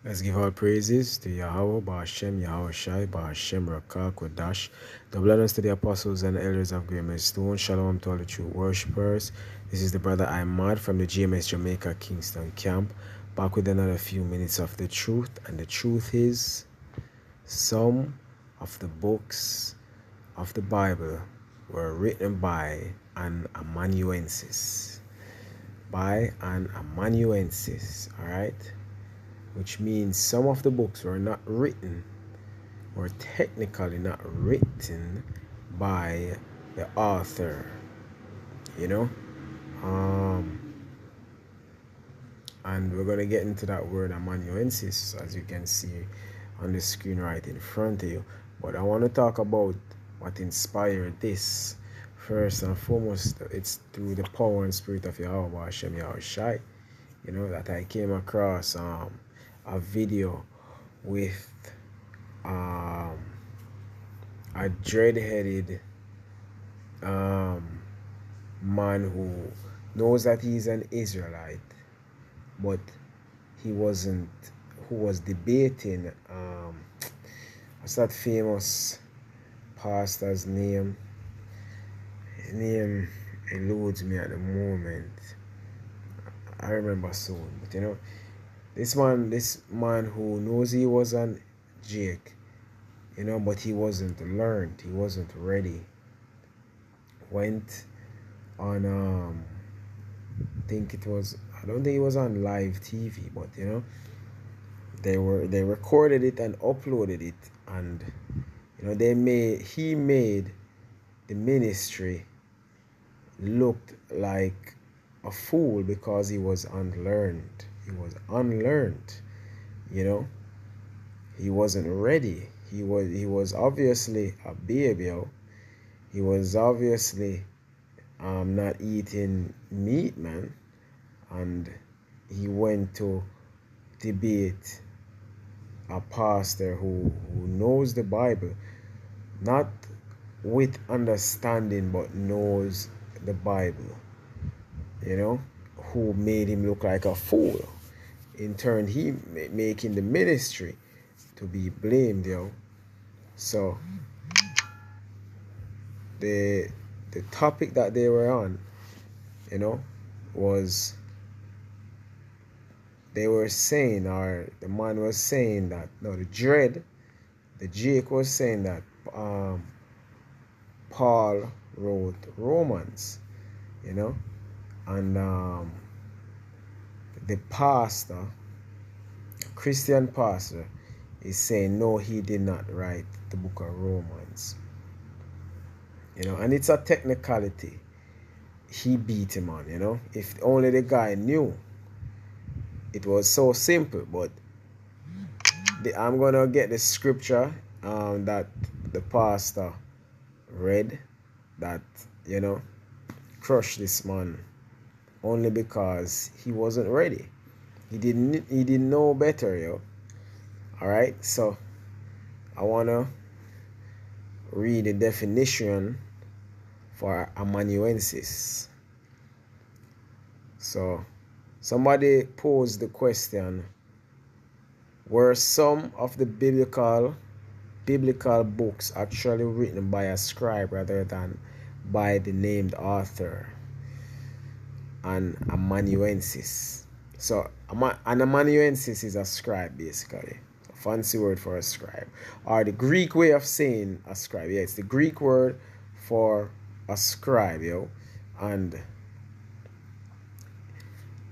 Let's give all praises to Yahweh, Ba'ashem, Yahweh Shai, Ba'ashem, Rakah, Kodash. Double honors to the apostles and elders of Great Stone. Shalom to all the true worshippers. This is the brother Ahmad from the GMS Jamaica Kingston camp. Back with another few minutes of the truth. And the truth is, some of the books of the Bible were written by an Amanuensis. By an Amanuensis, alright? Which means some of the books were technically not written by the author, you know. And we're going to get into that word amanuensis, as you can see on the screen right in front of you. But I want to talk about what inspired this. First and foremost, it's through the power and spirit of Yahweh Hashem Yahweh Shai, that I came across a video with a dread-headed man who knows that he's an Israelite, but he wasn't, who was debating, what's that famous pastor's name? His name eludes me at the moment. I remember soon, but this man who knows he was an Jake, but he wasn't learned, he wasn't ready, went on I don't think it was on live TV, but they recorded it and uploaded it, and he made the ministry looked like a fool because he was unlearned. He wasn't ready. He was obviously a baby. He was obviously not eating meat, man. And he went to debate a pastor who knows the Bible, not with understanding, but knows the Bible, who made him look like a fool. In turn, he making the ministry to be blamed, So the topic that they were on, was, they were saying, or the man was saying that, no, the Jake was saying that Paul wrote Romans, and the pastor, Christian pastor, is saying no, he did not write the book of Romans, and it's a technicality he beat him on. If only the guy knew. It was so simple. But I'm gonna get the scripture that the pastor read, that crushed this man only because he wasn't ready. He didn't know better, Alright, so I wanna read the definition for amanuensis. So somebody posed the question: were some of the biblical books actually written by a scribe rather than by the named author? An amanuensis. So an amanuensis is a scribe, basically. A fancy word for a scribe. Or the Greek way of saying a scribe. Yeah, it's the Greek word for a scribe, And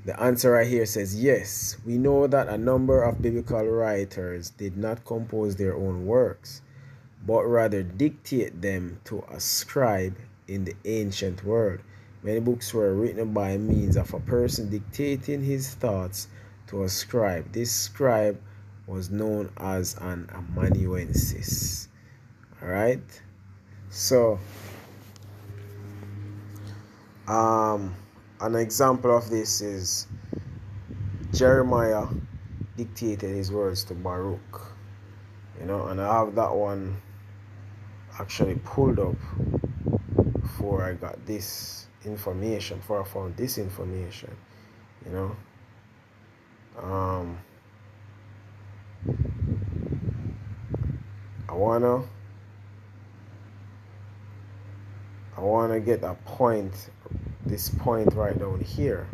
the answer right here says, yes, we know that a number of biblical writers did not compose their own works, but rather dictate them to a scribe in the ancient world. Many books were written by means of a person dictating his thoughts to a scribe. This scribe was known as an amanuensis. Alright? So, an example of this is Jeremiah dictated his words to Baruch. And I have that one actually pulled up before I got this information, before I found this information, I wanna get a point, this point right down here.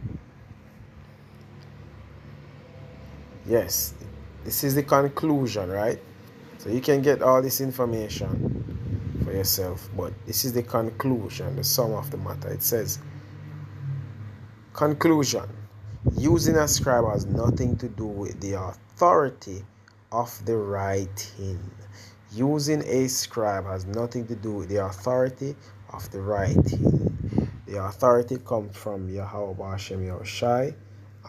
Yes, this is the conclusion, right? So you can get all this information for yourself, but this is the conclusion, the sum of the matter. It says, conclusion. Using a scribe has nothing to do with the authority of the writing. Using a scribe has nothing to do with the authority of the writing. The authority comes from Yahweh Bashem Yahushai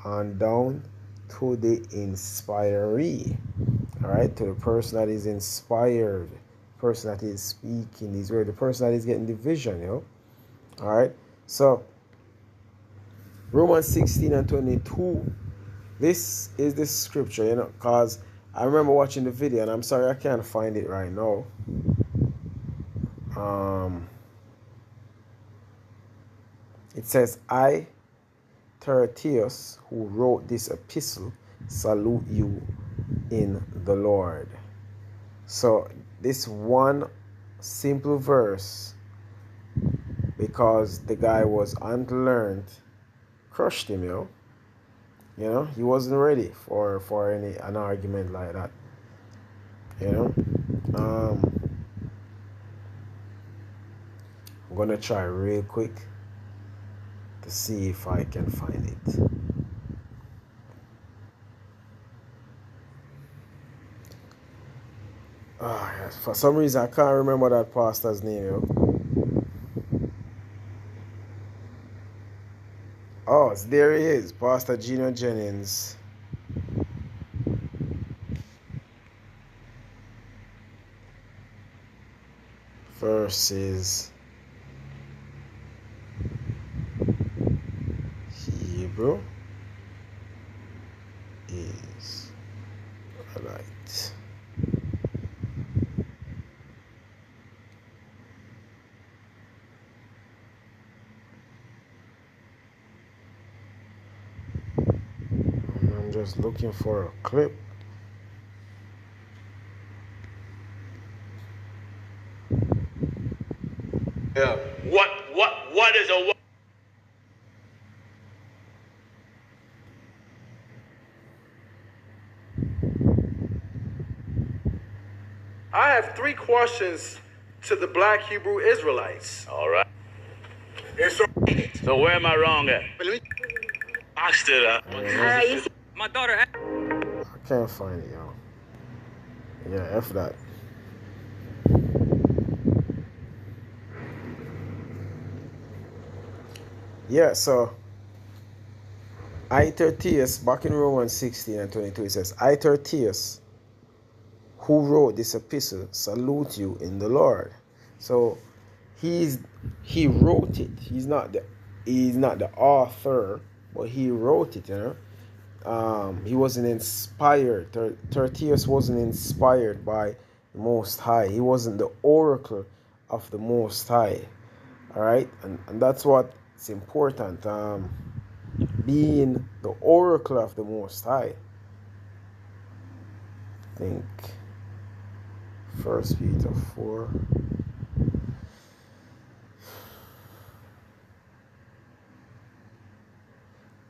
on down to the inspiree. Alright, to the person that is inspired, person that is speaking these words, the person that is getting the vision, you know. Alright, so Romans 16 and 22, this is the scripture, you know, because I remember watching the video, and I'm sorry I can't find it right now. It says, I, Tertius, who wrote this epistle, salute you in the Lord. So this one simple verse, because the guy was unlearned, crushed him, you know, he wasn't ready for an argument like that, you know. I'm gonna try real quick to see if I can find it. Yes. For some reason I can't remember that pastor's name, you know. Oh, there he is, Pastor Gino Jennings. Verses Hebrew is right. I'm just looking for a clip. Yeah. What is a I have 3 questions to the black Hebrew Israelites. All right. So where am I wrong at? I stood up. My daughter. I can't find it, y'all. Yeah, F that. Yeah, so I, Tertius, back in Romans 16 and 22, it says, I, Tertius, who wrote this epistle, salute you in the Lord. So he wrote it. He's not the author, but he wrote it, you know. He wasn't inspired. Tertius wasn't inspired by the Most High. He wasn't the oracle of the Most High. All right, and that's what's important. Being the oracle of the Most High. I think 1 Peter 4.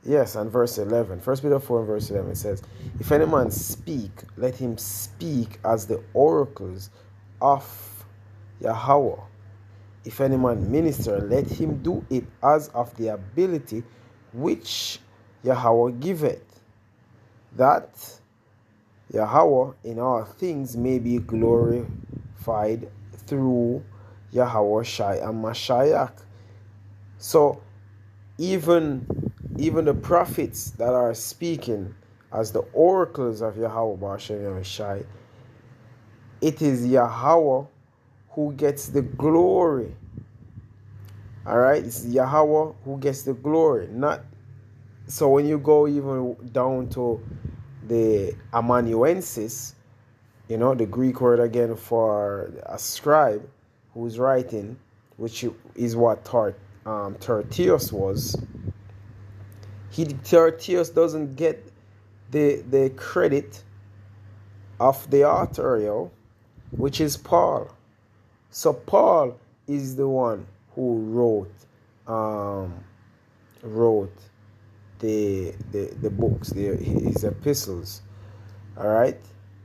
Yes, and verse 11. 1 Peter 4 and verse 11 says, if any man speak, let him speak as the oracles of Yahweh. If any man minister, let him do it as of the ability which Yahweh giveth, that Yahweh in all things may be glorified through Yahweh Shai and Mashiach. So even the prophets that are speaking as the oracles of Yahweh Bashem Yahushai, it is Yahweh who gets the glory. Alright, it's Yahweh who gets the glory. Not so when you go even down to the Amanuensis, you know, the Greek word again for a scribe who's writing, which is what Tertius was. Tertius doesn't get the credit of the author, yo. which is Paul. So Paul is the one who wrote the books, his epistles. All right,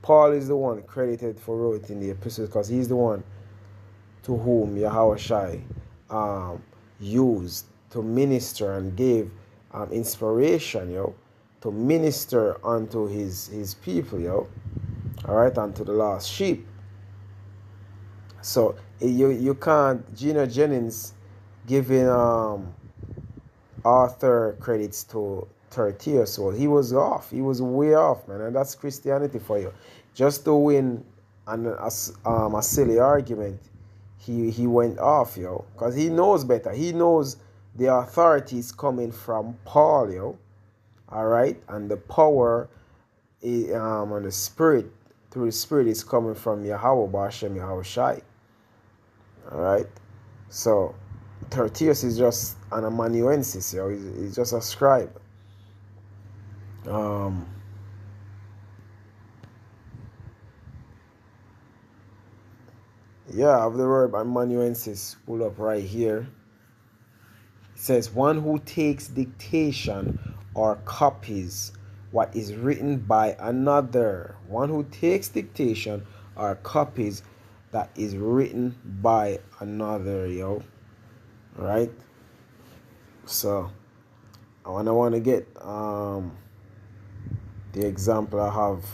Paul is the one credited for writing the epistles because he's the one to whom Yahushua used to minister and gave inspiration, to minister unto his people, all right, unto the lost sheep. So you can't, Gina Jennings giving author credits to Tertius. Well, he was off. He was way off, man, and that's Christianity for you. Just to win a silly argument, he went off, because he knows better. He knows the authority is coming from Paul, all right, and the power and the spirit through the spirit is coming from Yahweh Bashem Yahushai. All right, so Tertius is just an Amanuensis, he's just a scribe. Yeah, I have the word Amanuensis pulled up right here. It says, one who takes dictation or copies what is written by another. One who takes dictation or copies that is written by another, Right? So, I want to get the example I have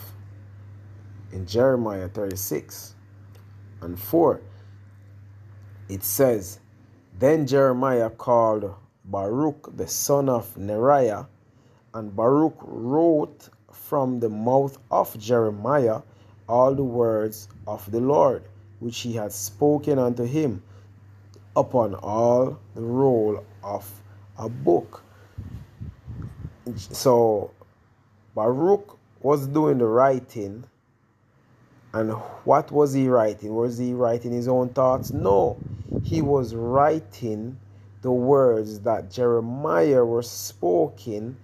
in Jeremiah 36:4. It says, then Jeremiah called Baruch the son of Neriah, and Baruch wrote from the mouth of Jeremiah all the words of the Lord, which he had spoken unto him, upon all the roll of a book. So Baruch was doing the writing, and what was he writing? Was he writing his own thoughts? No, he was writing the words that Jeremiah was spoken,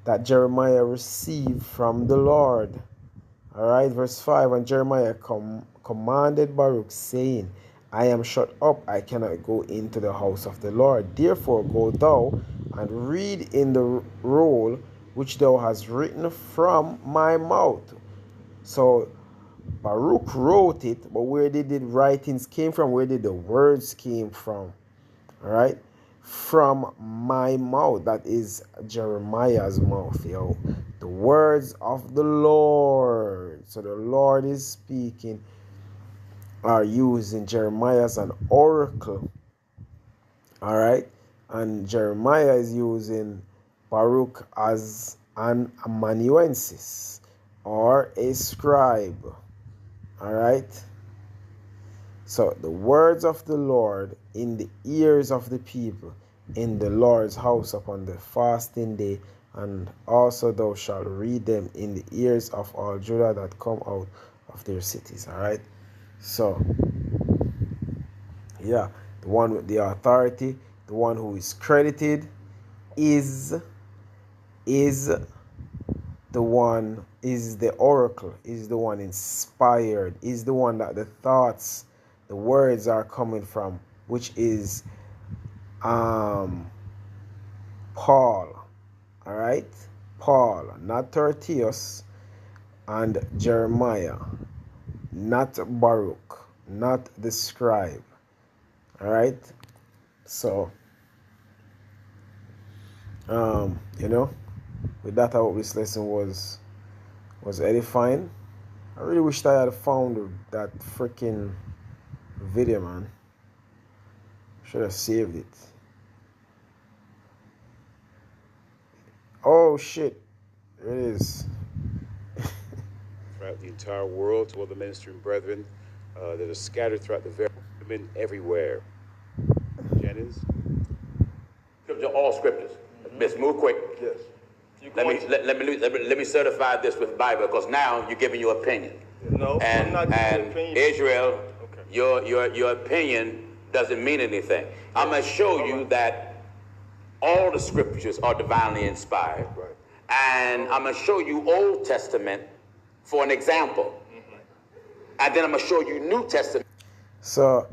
that Jeremiah received from the Lord. All right, verse 5, and Jeremiah commanded Baruch, saying, I am shut up, I cannot go into the house of the Lord. Therefore go thou and read in the roll which thou hast written from my mouth. So Baruch wrote it, but where did the writings came from? Where did the words came from? All right, from my mouth. That is Jeremiah's mouth, the words of the Lord. So the Lord is speaking, are using Jeremiah as an oracle. All right, and Jeremiah is using Baruch as an amanuensis or a scribe. All right, so the words of the Lord in the ears of the people in the Lord's house upon the fasting day, and also thou shalt read them in the ears of all Judah that come out of their cities. All right, so yeah, the one with the authority, the one who is credited is the one, is the oracle, is the one inspired, is the one that the thoughts, the words are coming from, which is Paul. All right, Paul, not Tertius and Jeremiah, not Baruch, not the scribe. All right, so with that, I hope this lesson was edifying. I really wished I had found that freaking video, man. Should have saved it. Oh shit, there it is. Throughout the entire world, to all the ministering brethren that are scattered throughout the very women everywhere. Jennings? All scriptures. Miss, move quick. Yes. Let me certify this with Bible, because now you're giving your opinion. No, and, I'm not giving and an opinion. Israel, Okay. your opinion doesn't mean anything. I'm going to show you that all the scriptures are divinely inspired. Right. And I'm going to show you Old Testament for an example. And then I'm gonna show you New Testament. So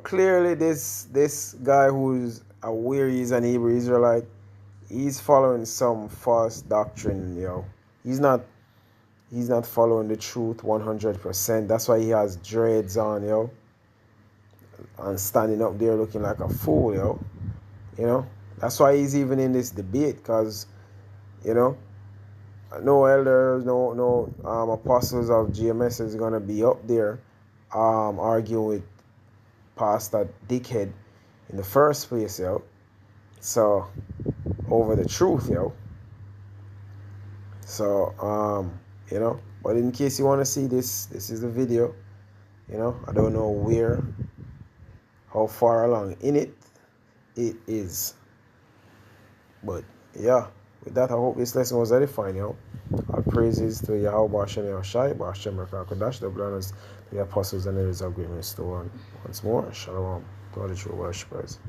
clearly this guy who's aware he's an Hebrew Israelite, he's following some false doctrine, He's not following the truth 100%. That's why he has dreads on, and standing up there looking like a fool, That's why he's even in this debate, because, no elders, no apostles of GMS is gonna be up there arguing with Pastor Dickhead in the first place, So over the truth, So but in case you want to see this is the video. I don't know how far along in it is. But yeah, with that, I hope this lesson was edifying, All praises to Yahweh Hashem Yahushai, B'Hashem Rakakodash, the brothers, the apostles, and the agreements to one once more. Shalom to all the true worshippers.